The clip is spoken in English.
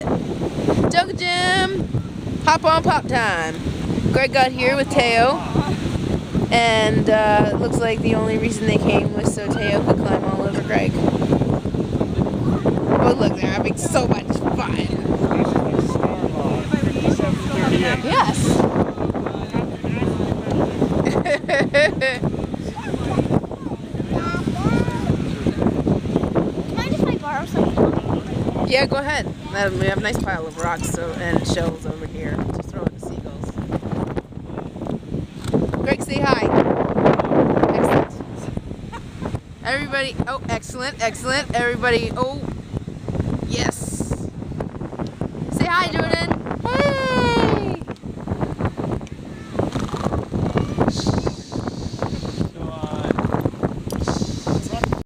Jungle Gym! Hop on pop time. Greg got here with Teo, and it looks like the only reason they came was so Teo could climb all over Greg. But look, they're having so much fun. Yes! Yeah, go ahead. We have a nice pile of rocks and shells over here. Just throw in the seagulls. Greg, say hi. Excellent. Everybody, oh, excellent, excellent. Everybody, oh, yes. Say hi, Jordan.